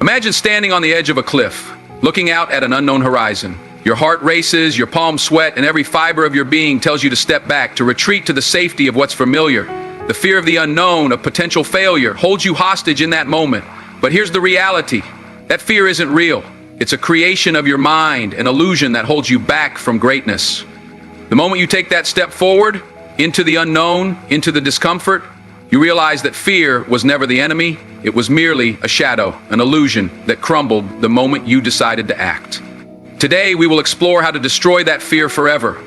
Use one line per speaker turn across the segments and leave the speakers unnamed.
Imagine standing on the edge of a cliff, looking out at an unknown horizon. Your heart races, your palms sweat, and every fiber of your being tells you to step back, to retreat to the safety of what's familiar. The fear of the unknown, of potential failure, holds you hostage in that moment. But here's the reality. That fear isn't real. It's a creation of your mind, an illusion that holds you back from greatness. The moment you take that step forward, into the unknown, into the discomfort, you realize that fear was never the enemy. It was merely a shadow, an illusion that crumbled the moment you decided to act. Today, we will explore how to destroy that fear forever.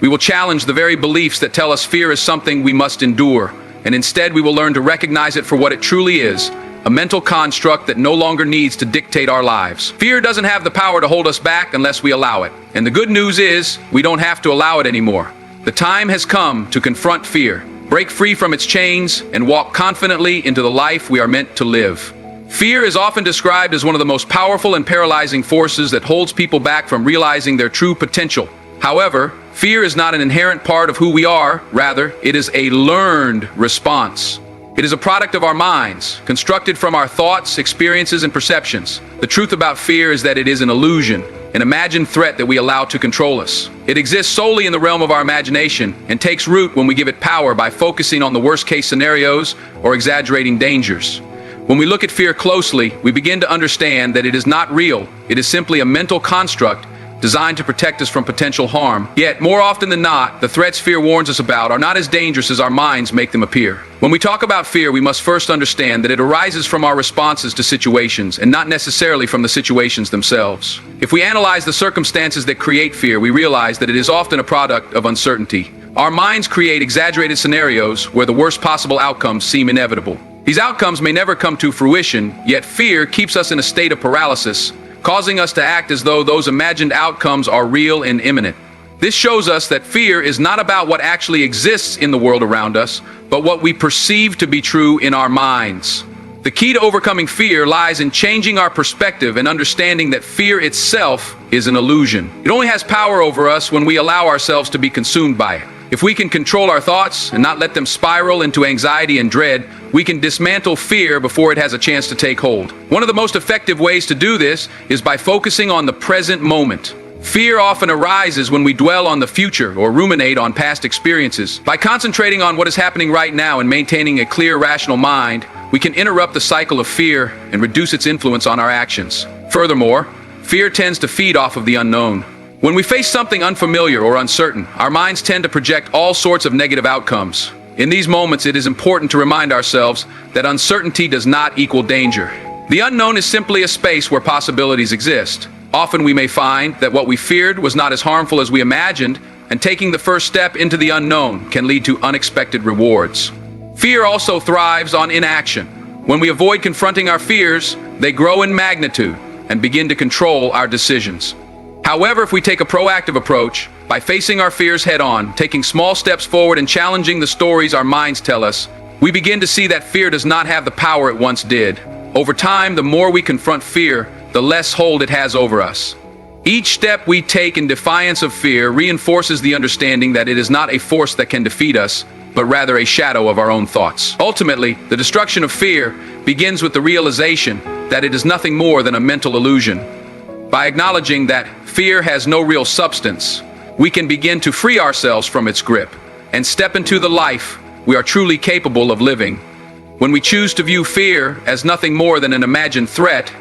We will challenge the very beliefs that tell us fear is something we must endure, and instead we will learn to recognize it for what it truly is, a mental construct that no longer needs to dictate our lives. Fear doesn't have the power to hold us back unless we allow it. And the good news is, we don't have to allow it anymore. The time has come to confront fear, break free from its chains, and walk confidently into the life we are meant to live. Fear is often described as one of the most powerful and paralyzing forces that holds people back from realizing their true potential. However, fear is not an inherent part of who we are. Rather, it is a learned response. It is a product of our minds, constructed from our thoughts, experiences, and perceptions. The truth about fear is that it is an illusion, an imagined threat that we allow to control us. It exists solely in the realm of our imagination and takes root when we give it power by focusing on the worst-case scenarios or exaggerating dangers. When we look at fear closely, we begin to understand that it is not real. It is simply a mental construct designed to protect us from potential harm. Yet, more often than not, the threats fear warns us about are not as dangerous as our minds make them appear. When we talk about fear, we must first understand that it arises from our responses to situations and not necessarily from the situations themselves. If we analyze the circumstances that create fear, we realize that it is often a product of uncertainty. Our minds create exaggerated scenarios where the worst possible outcomes seem inevitable. These outcomes may never come to fruition, yet fear keeps us in a state of paralysis, causing us to act as though those imagined outcomes are real and imminent. This shows us that fear is not about what actually exists in the world around us, but what we perceive to be true in our minds. The key to overcoming fear lies in changing our perspective and understanding that fear itself is an illusion. It only has power over us when we allow ourselves to be consumed by it. If we can control our thoughts and not let them spiral into anxiety and dread, we can dismantle fear before it has a chance to take hold. One of the most effective ways to do this is by focusing on the present moment. Fear often arises when we dwell on the future or ruminate on past experiences. By concentrating on what is happening right now and maintaining a clear, rational mind, we can interrupt the cycle of fear and reduce its influence on our actions. Furthermore, fear tends to feed off of the unknown. When we face something unfamiliar or uncertain, our minds tend to project all sorts of negative outcomes. In these moments, it is important to remind ourselves that uncertainty does not equal danger. The unknown is simply a space where possibilities exist. Often we may find that what we feared was not as harmful as we imagined, and taking the first step into the unknown can lead to unexpected rewards. Fear also thrives on inaction. When we avoid confronting our fears, they grow in magnitude and begin to control our decisions. However, if we take a proactive approach, by facing our fears head-on, taking small steps forward and challenging the stories our minds tell us, we begin to see that fear does not have the power it once did. Over time, the more we confront fear, the less hold it has over us. Each step we take in defiance of fear reinforces the understanding that it is not a force that can defeat us, but rather a shadow of our own thoughts. Ultimately, the destruction of fear begins with the realization that it is nothing more than a mental illusion. By acknowledging that fear has no real substance, we can begin to free ourselves from its grip and step into the life we are truly capable of living. When we choose to view fear as nothing more than an imagined threat,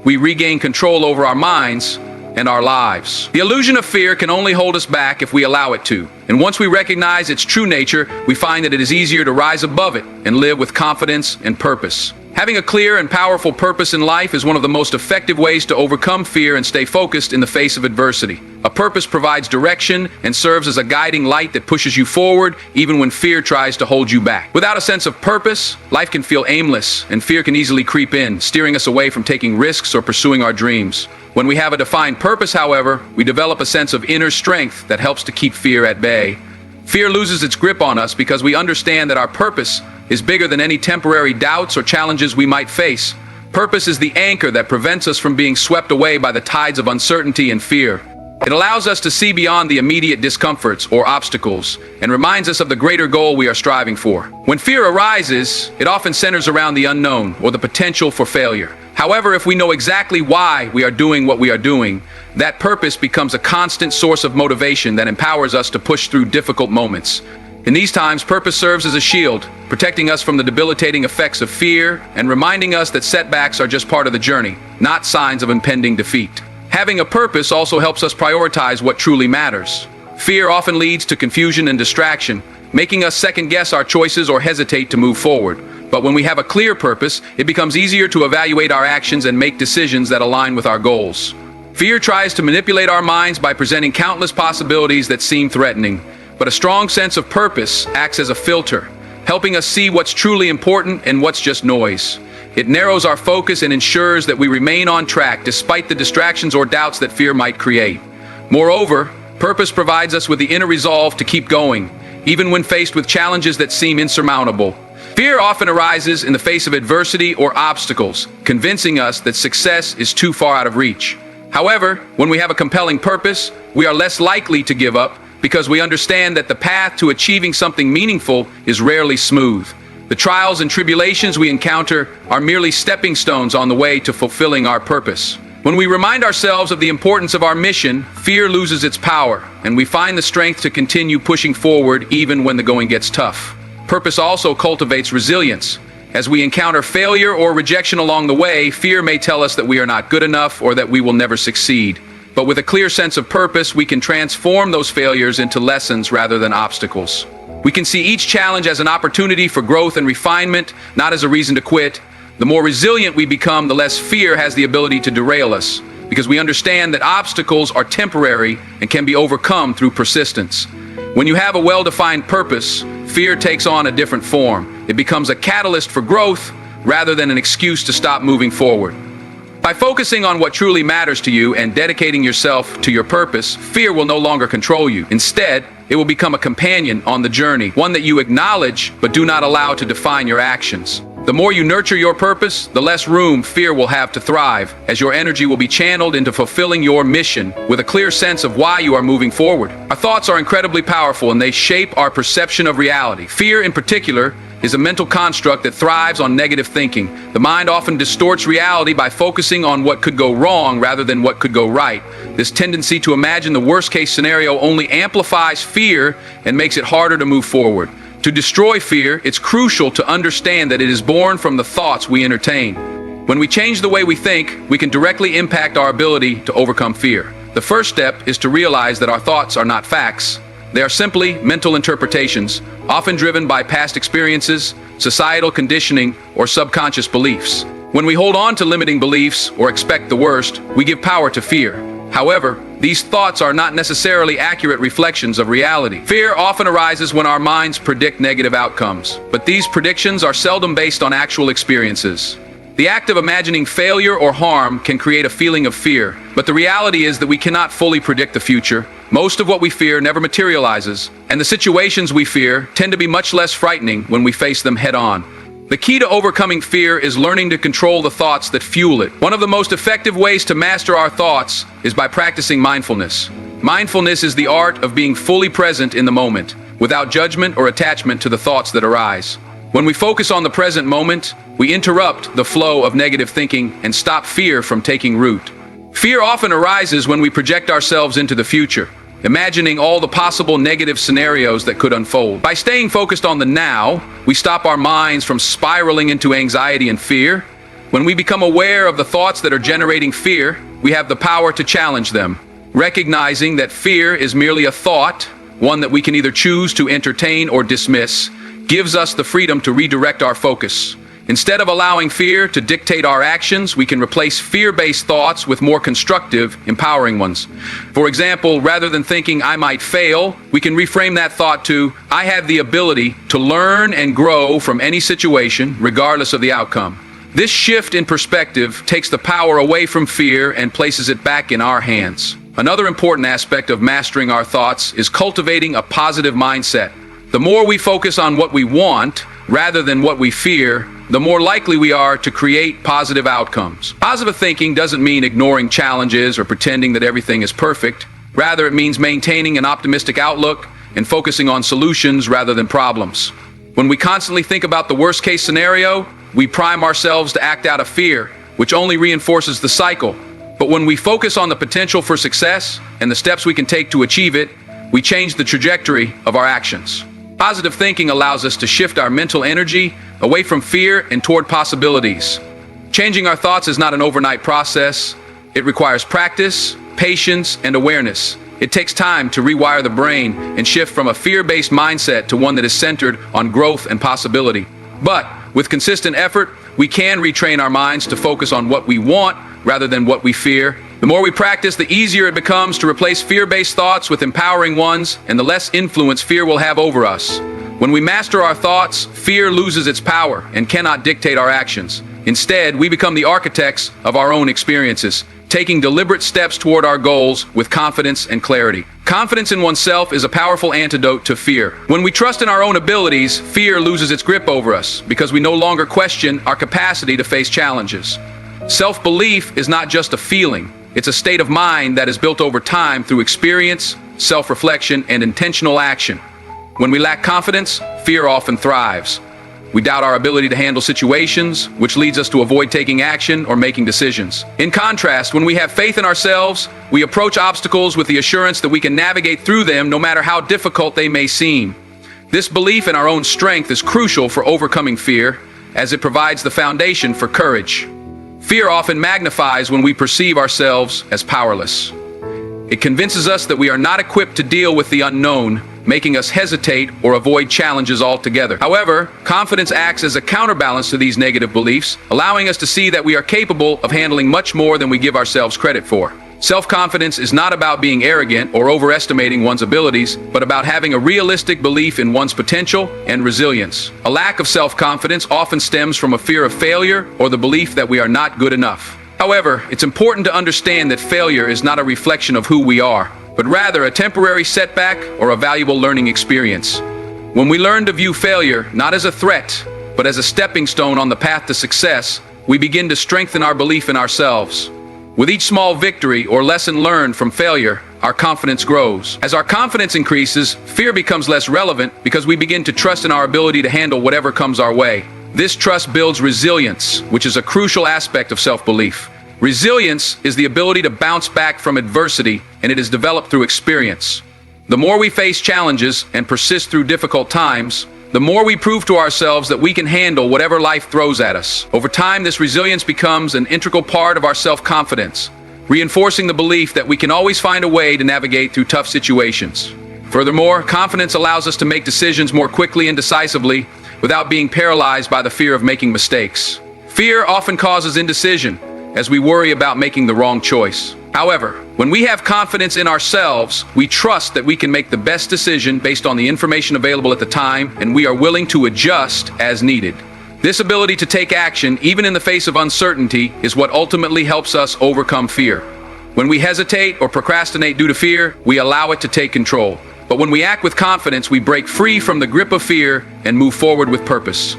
we regain control over our minds and our lives. The illusion of fear can only hold us back if we allow it to. And once we recognize its true nature, we find that it is easier to rise above it and live with confidence and purpose. Having a clear and powerful purpose in life is one of the most effective ways to overcome fear and stay focused in the face of adversity. A purpose provides direction and serves as a guiding light that pushes you forward even when fear tries to hold you back. Without a sense of purpose, life can feel aimless and fear can easily creep in, steering us away from taking risks or pursuing our dreams. When we have a defined purpose, however, we develop a sense of inner strength that helps to keep fear at bay. Fear loses its grip on us because we understand that our purpose is bigger than any temporary doubts or challenges we might face. Purpose is the anchor that prevents us from being swept away by the tides of uncertainty and fear. It allows us to see beyond the immediate discomforts or obstacles and reminds us of the greater goal we are striving for. When fear arises, it often centers around the unknown or the potential for failure. However, if we know exactly why we are doing what we are doing, that purpose becomes a constant source of motivation that empowers us to push through difficult moments. In these times, purpose serves as a shield, protecting us from the debilitating effects of fear and reminding us that setbacks are just part of the journey, not signs of impending defeat. Having a purpose also helps us prioritize what truly matters. Fear often leads to confusion and distraction, making us second-guess our choices or hesitate to move forward. But when we have a clear purpose, it becomes easier to evaluate our actions and make decisions that align with our goals. Fear tries to manipulate our minds by presenting countless possibilities that seem threatening, but a strong sense of purpose acts as a filter, helping us see what's truly important and what's just noise. It narrows our focus and ensures that we remain on track despite the distractions or doubts that fear might create. Moreover, purpose provides us with the inner resolve to keep going, even when faced with challenges that seem insurmountable. Fear often arises in the face of adversity or obstacles, convincing us that success is too far out of reach. However, when we have a compelling purpose, we are less likely to give up because we understand that the path to achieving something meaningful is rarely smooth. The trials and tribulations we encounter are merely stepping stones on the way to fulfilling our purpose. When we remind ourselves of the importance of our mission, fear loses its power, and we find the strength to continue pushing forward even when the going gets tough. Purpose also cultivates resilience. As we encounter failure or rejection along the way, fear may tell us that we are not good enough or that we will never succeed. But with a clear sense of purpose, we can transform those failures into lessons rather than obstacles. We can see each challenge as an opportunity for growth and refinement, not as a reason to quit. The more resilient we become, the less fear has the ability to derail us, because we understand that obstacles are temporary and can be overcome through persistence. When you have a well-defined purpose, fear takes on a different form. It becomes a catalyst for growth rather than an excuse to stop moving forward. By focusing on what truly matters to you and dedicating yourself to your purpose, fear will no longer control you. Instead, it will become a companion on the journey, one that you acknowledge but do not allow to define your actions. The more you nurture your purpose, the less room fear will have to thrive, as your energy will be channeled into fulfilling your mission with a clear sense of why you are moving forward. Our thoughts are incredibly powerful, and they shape our perception of reality. Fear, in particular, is a mental construct that thrives on negative thinking. The mind often distorts reality by focusing on what could go wrong rather than what could go right. This tendency to imagine the worst-case scenario only amplifies fear and makes it harder to move forward. To destroy fear, it's crucial to understand that it is born from the thoughts we entertain. When we change the way we think, we can directly impact our ability to overcome fear. The first step is to realize that our thoughts are not facts. They are simply mental interpretations, often driven by past experiences, societal conditioning, or subconscious beliefs. When we hold on to limiting beliefs or expect the worst, we give power to fear. However, these thoughts are not necessarily accurate reflections of reality. Fear often arises when our minds predict negative outcomes, but these predictions are seldom based on actual experiences. The act of imagining failure or harm can create a feeling of fear, but the reality is that we cannot fully predict the future. Most of what we fear never materializes, and the situations we fear tend to be much less frightening when we face them head-on. The key to overcoming fear is learning to control the thoughts that fuel it. One of the most effective ways to master our thoughts is by practicing mindfulness. Mindfulness is the art of being fully present in the moment, without judgment or attachment to the thoughts that arise. When we focus on the present moment, we interrupt the flow of negative thinking and stop fear from taking root. Fear often arises when we project ourselves into the future, imagining all the possible negative scenarios that could unfold. By staying focused on the now, we stop our minds from spiraling into anxiety and fear. When we become aware of the thoughts that are generating fear, we have the power to challenge them. Recognizing that fear is merely a thought, one that we can either choose to entertain or dismiss, gives us the freedom to redirect our focus. Instead of allowing fear to dictate our actions, we can replace fear-based thoughts with more constructive, empowering ones. For example, rather than thinking I might fail, we can reframe that thought to I have the ability to learn and grow from any situation, regardless of the outcome. This shift in perspective takes the power away from fear and places it back in our hands. Another important aspect of mastering our thoughts is cultivating a positive mindset. The more we focus on what we want, rather than what we fear, the more likely we are to create positive outcomes. Positive thinking doesn't mean ignoring challenges or pretending that everything is perfect. Rather, it means maintaining an optimistic outlook and focusing on solutions rather than problems. When we constantly think about the worst-case scenario, we prime ourselves to act out of fear, which only reinforces the cycle. But when we focus on the potential for success and the steps we can take to achieve it, we change the trajectory of our actions. Positive thinking allows us to shift our mental energy away from fear and toward possibilities. Changing our thoughts is not an overnight process. It requires practice, patience, and awareness. It takes time to rewire the brain and shift from a fear-based mindset to one that is centered on growth and possibility. But with consistent effort, we can retrain our minds to focus on what we want rather than what we fear. The more we practice, the easier it becomes to replace fear-based thoughts with empowering ones, and the less influence fear will have over us. When we master our thoughts, fear loses its power and cannot dictate our actions. Instead, we become the architects of our own experiences, taking deliberate steps toward our goals with confidence and clarity. Confidence in oneself is a powerful antidote to fear. When we trust in our own abilities, fear loses its grip over us because we no longer question our capacity to face challenges. Self-belief is not just a feeling. It's a state of mind that is built over time through experience, self-reflection, and intentional action. When we lack confidence, fear often thrives. We doubt our ability to handle situations, which leads us to avoid taking action or making decisions. In contrast, when we have faith in ourselves, we approach obstacles with the assurance that we can navigate through them no matter how difficult they may seem. This belief in our own strength is crucial for overcoming fear, as it provides the foundation for courage. Fear often magnifies when we perceive ourselves as powerless. It convinces us that we are not equipped to deal with the unknown, making us hesitate or avoid challenges altogether. However, confidence acts as a counterbalance to these negative beliefs, allowing us to see that we are capable of handling much more than we give ourselves credit for. Self-confidence is not about being arrogant or overestimating one's abilities, but about having a realistic belief in one's potential and resilience. A lack of self-confidence often stems from a fear of failure or the belief that we are not good enough. However, it's important to understand that failure is not a reflection of who we are, but rather a temporary setback or a valuable learning experience. When we learn to view failure not as a threat, but as a stepping stone on the path to success, we begin to strengthen our belief in ourselves. With each small victory or lesson learned from failure, our confidence grows. As our confidence increases, fear becomes less relevant because we begin to trust in our ability to handle whatever comes our way. This trust builds resilience, which is a crucial aspect of self-belief. Resilience is the ability to bounce back from adversity, and it is developed through experience. The more we face challenges and persist through difficult times, the more we prove to ourselves that we can handle whatever life throws at us. Over time, this resilience becomes an integral part of our self-confidence, reinforcing the belief that we can always find a way to navigate through tough situations. Furthermore, confidence allows us to make decisions more quickly and decisively without being paralyzed by the fear of making mistakes. Fear often causes indecision, as we worry about making the wrong choice. However, when we have confidence in ourselves, we trust that we can make the best decision based on the information available at the time, and we are willing to adjust as needed. This ability to take action, even in the face of uncertainty, is what ultimately helps us overcome fear. When we hesitate or procrastinate due to fear, we allow it to take control. But when we act with confidence, we break free from the grip of fear and move forward with purpose.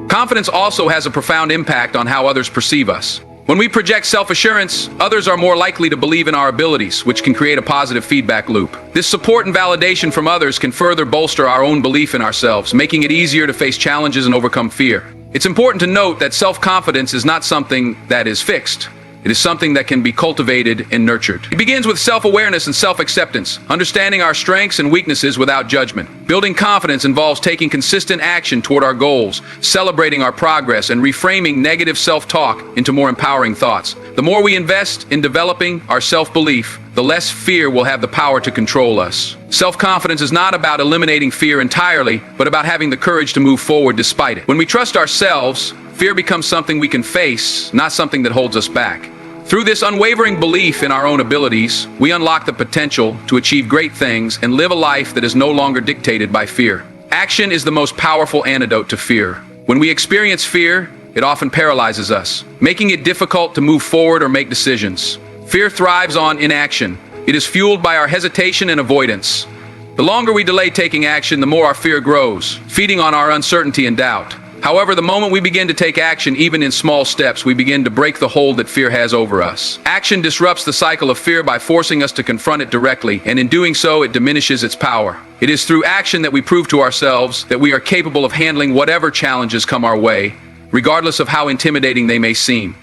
Confidence also has a profound impact on how others perceive us. When we project self-assurance, others are more likely to believe in our abilities, which can create a positive feedback loop. This support and validation from others can further bolster our own belief in ourselves, making it easier to face challenges and overcome fear. It's important to note that self-confidence is not something that is fixed. It is something that can be cultivated and nurtured. It begins with self-awareness and self-acceptance, understanding our strengths and weaknesses without judgment. Building confidence involves taking consistent action toward our goals, celebrating our progress, and reframing negative self-talk into more empowering thoughts. The more we invest in developing our self-belief, the less fear will have the power to control us. Self-confidence is not about eliminating fear entirely, but about having the courage to move forward despite it. When we trust ourselves, fear becomes something we can face, not something that holds us back. Through this unwavering belief in our own abilities, we unlock the potential to achieve great things and live a life that is no longer dictated by fear. Action is the most powerful antidote to fear. When we experience fear, it often paralyzes us, making it difficult to move forward or make decisions. Fear thrives on inaction. It is fueled by our hesitation and avoidance. The longer we delay taking action, the more our fear grows, feeding on our uncertainty and doubt. However, the moment we begin to take action, even in small steps, we begin to break the hold that fear has over us. Action disrupts the cycle of fear by forcing us to confront it directly, and in doing so, it diminishes its power. It is through action that we prove to ourselves that we are capable of handling whatever challenges come our way, regardless of how intimidating they may seem.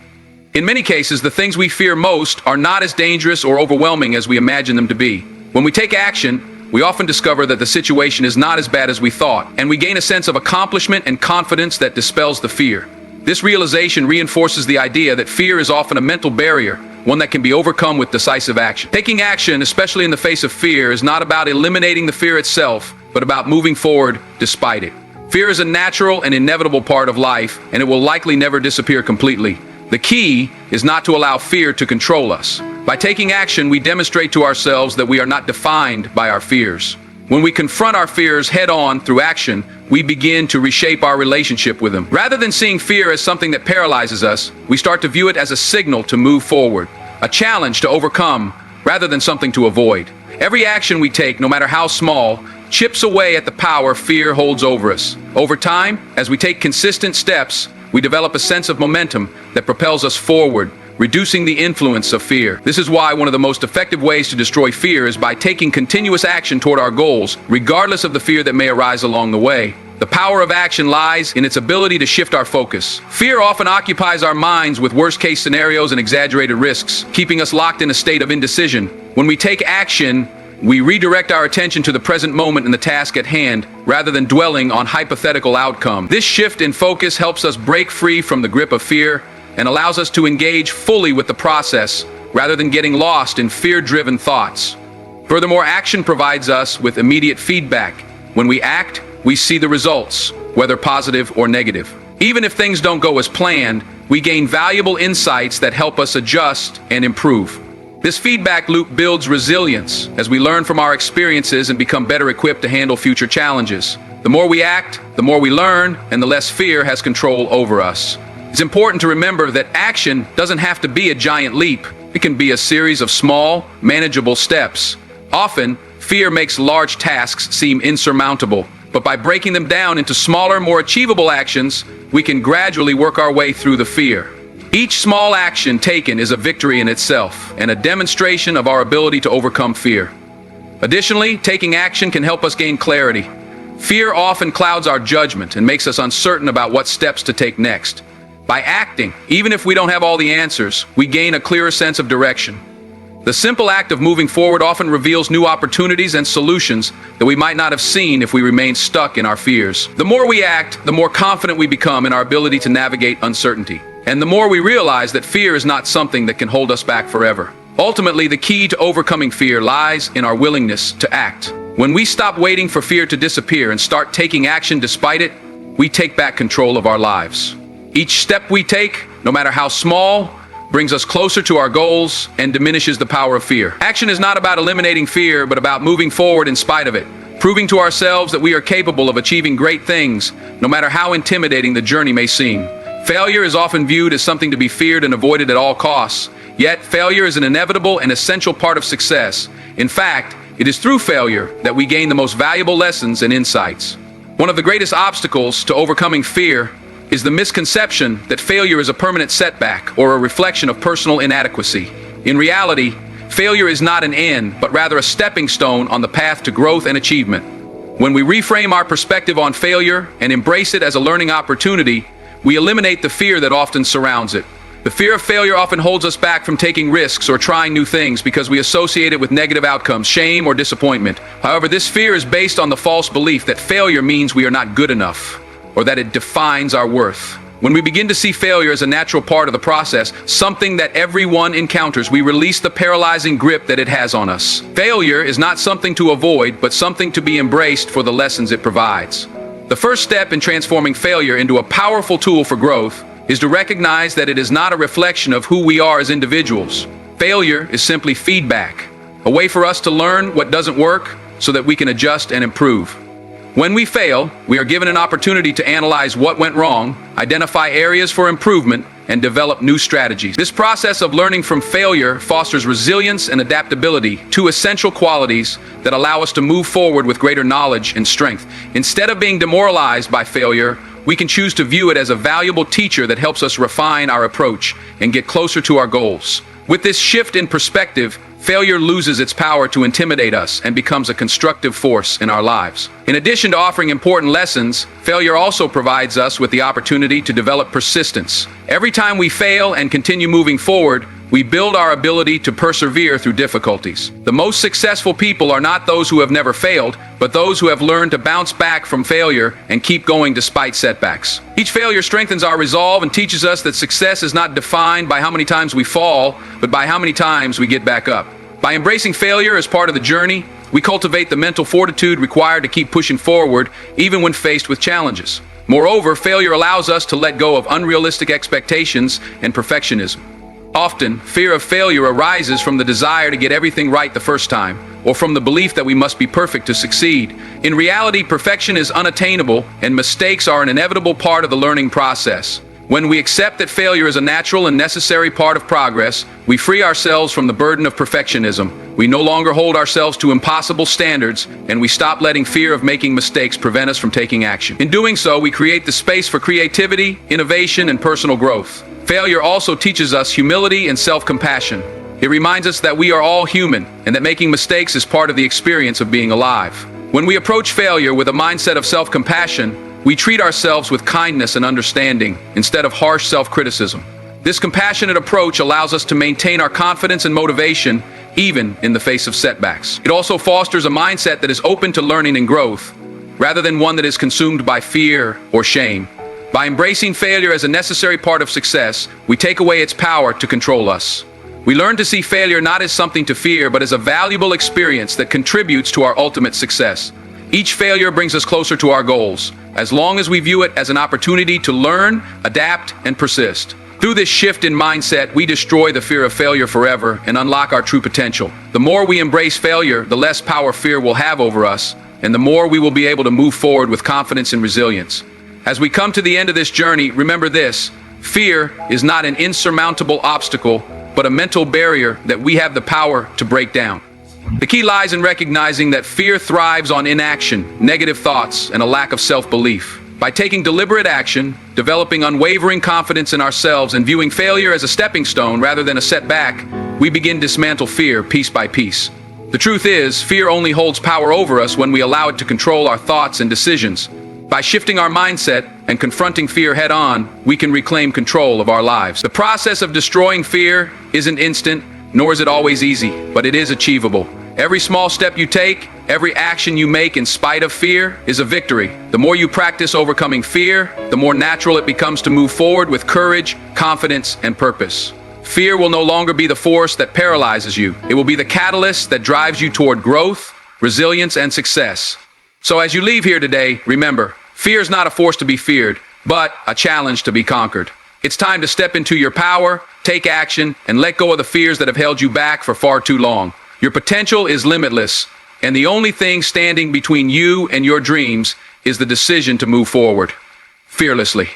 In many cases, the things we fear most are not as dangerous or overwhelming as we imagine them to be. When we take action, we often discover that the situation is not as bad as we thought, and we gain a sense of accomplishment and confidence that dispels the fear. This realization reinforces the idea that fear is often a mental barrier, one that can be overcome with decisive action. Taking action, especially in the face of fear, is not about eliminating the fear itself, but about moving forward despite it. Fear is a natural and inevitable part of life, and it will likely never disappear completely. The key is not to allow fear to control us. By taking action, we demonstrate to ourselves that we are not defined by our fears. When we confront our fears head-on through action, we begin to reshape our relationship with them. Rather than seeing fear as something that paralyzes us, we start to view it as a signal to move forward, a challenge to overcome, rather than something to avoid. Every action we take, no matter how small, chips away at the power fear holds over us. Over time, as we take consistent steps, we develop a sense of momentum that propels us forward, reducing the influence of fear. This is why one of the most effective ways to destroy fear is by taking continuous action toward our goals, regardless of the fear that may arise along the way. The power of action lies in its ability to shift our focus. Fear often occupies our minds with worst-case scenarios and exaggerated risks, keeping us locked in a state of indecision. When we take action, we redirect our attention to the present moment and the task at hand, rather than dwelling on hypothetical outcome. This shift in focus helps us break free from the grip of fear and allows us to engage fully with the process, rather than getting lost in fear-driven thoughts. Furthermore, action provides us with immediate feedback. When we act, we see the results, whether positive or negative. Even if things don't go as planned, we gain valuable insights that help us adjust and improve. This feedback loop builds resilience as we learn from our experiences and become better equipped to handle future challenges. The more we act, the more we learn, and the less fear has control over us. It's important to remember that action doesn't have to be a giant leap. It can be a series of small, manageable steps. Often, fear makes large tasks seem insurmountable, but by breaking them down into smaller, more achievable actions, we can gradually work our way through the fear. Each small action taken is a victory in itself and a demonstration of our ability to overcome fear. Additionally, taking action can help us gain clarity. Fear often clouds our judgment and makes us uncertain about what steps to take next. By acting, even if we don't have all the answers, we gain a clearer sense of direction. The simple act of moving forward often reveals new opportunities and solutions that we might not have seen if we remained stuck in our fears. The more we act, the more confident we become in our ability to navigate uncertainty. And the more we realize that fear is not something that can hold us back forever. Ultimately, the key to overcoming fear lies in our willingness to act. When we stop waiting for fear to disappear and start taking action despite it, we take back control of our lives. Each step we take, no matter how small, brings us closer to our goals and diminishes the power of fear. Action is not about eliminating fear, but about moving forward in spite of it, proving to ourselves that we are capable of achieving great things, no matter how intimidating the journey may seem. Failure is often viewed as something to be feared and avoided at all costs, yet failure is an inevitable and essential part of success. In fact, it is through failure that we gain the most valuable lessons and insights. One of the greatest obstacles to overcoming fear is the misconception that failure is a permanent setback or a reflection of personal inadequacy. In reality, failure is not an end, but rather a stepping stone on the path to growth and achievement. When we reframe our perspective on failure and embrace it as a learning opportunity, we eliminate the fear that often surrounds it. The fear of failure often holds us back from taking risks or trying new things because we associate it with negative outcomes, shame, or disappointment. However, this fear is based on the false belief that failure means we are not good enough, or that it defines our worth. When we begin to see failure as a natural part of the process, something that everyone encounters, we release the paralyzing grip that it has on us. Failure is not something to avoid, but something to be embraced for the lessons it provides. The first step in transforming failure into a powerful tool for growth is to recognize that it is not a reflection of who we are as individuals. Failure is simply feedback, a way for us to learn what doesn't work so that we can adjust and improve. When we fail, we are given an opportunity to analyze what went wrong, identify areas for improvement, and develop new strategies. This process of learning from failure fosters resilience and adaptability, two essential qualities that allow us to move forward with greater knowledge and strength. Instead of being demoralized by failure, we can choose to view it as a valuable teacher that helps us refine our approach and get closer to our goals. With this shift in perspective, failure loses its power to intimidate us and becomes a constructive force in our lives. In addition to offering important lessons, failure also provides us with the opportunity to develop persistence. Every time we fail and continue moving forward, we build our ability to persevere through difficulties. The most successful people are not those who have never failed, but those who have learned to bounce back from failure and keep going despite setbacks. Each failure strengthens our resolve and teaches us that success is not defined by how many times we fall, but by how many times we get back up. By embracing failure as part of the journey, we cultivate the mental fortitude required to keep pushing forward, even when faced with challenges. Moreover, failure allows us to let go of unrealistic expectations and perfectionism. Often, fear of failure arises from the desire to get everything right the first time, or from the belief that we must be perfect to succeed. In reality, perfection is unattainable, and mistakes are an inevitable part of the learning process. When we accept that failure is a natural and necessary part of progress, we free ourselves from the burden of perfectionism. We no longer hold ourselves to impossible standards, and we stop letting fear of making mistakes prevent us from taking action. In doing so, we create the space for creativity, innovation, and personal growth. Failure also teaches us humility and self-compassion. It reminds us that we are all human, and that making mistakes is part of the experience of being alive. When we approach failure with a mindset of self-compassion, we treat ourselves with kindness and understanding, instead of harsh self-criticism. This compassionate approach allows us to maintain our confidence and motivation, even in the face of setbacks. It also fosters a mindset that is open to learning and growth, rather than one that is consumed by fear or shame. By embracing failure as a necessary part of success, we take away its power to control us. We learn to see failure not as something to fear, but as a valuable experience that contributes to our ultimate success. Each failure brings us closer to our goals, as long as we view it as an opportunity to learn, adapt, and persist. Through this shift in mindset, we destroy the fear of failure forever and unlock our true potential. The more we embrace failure, the less power fear will have over us, and the more we will be able to move forward with confidence and resilience. As we come to the end of this journey, remember this: fear is not an insurmountable obstacle, but a mental barrier that we have the power to break down. The key lies in recognizing that fear thrives on inaction, negative thoughts, and a lack of self-belief. By taking deliberate action, developing unwavering confidence in ourselves, and viewing failure as a stepping stone rather than a setback, we begin to dismantle fear piece by piece. The truth is, fear only holds power over us when we allow it to control our thoughts and decisions. By shifting our mindset and confronting fear head-on, we can reclaim control of our lives. The process of destroying fear isn't instant, nor is it always easy, but it is achievable. Every small step you take, every action you make in spite of fear, is a victory. The more you practice overcoming fear, the more natural it becomes to move forward with courage, confidence, and purpose. Fear will no longer be the force that paralyzes you. It will be the catalyst that drives you toward growth, resilience, and success. So as you leave here today, remember, fear is not a force to be feared, but a challenge to be conquered. It's time to step into your power, take action, and let go of the fears that have held you back for far too long. Your potential is limitless, and the only thing standing between you and your dreams is the decision to move forward fearlessly.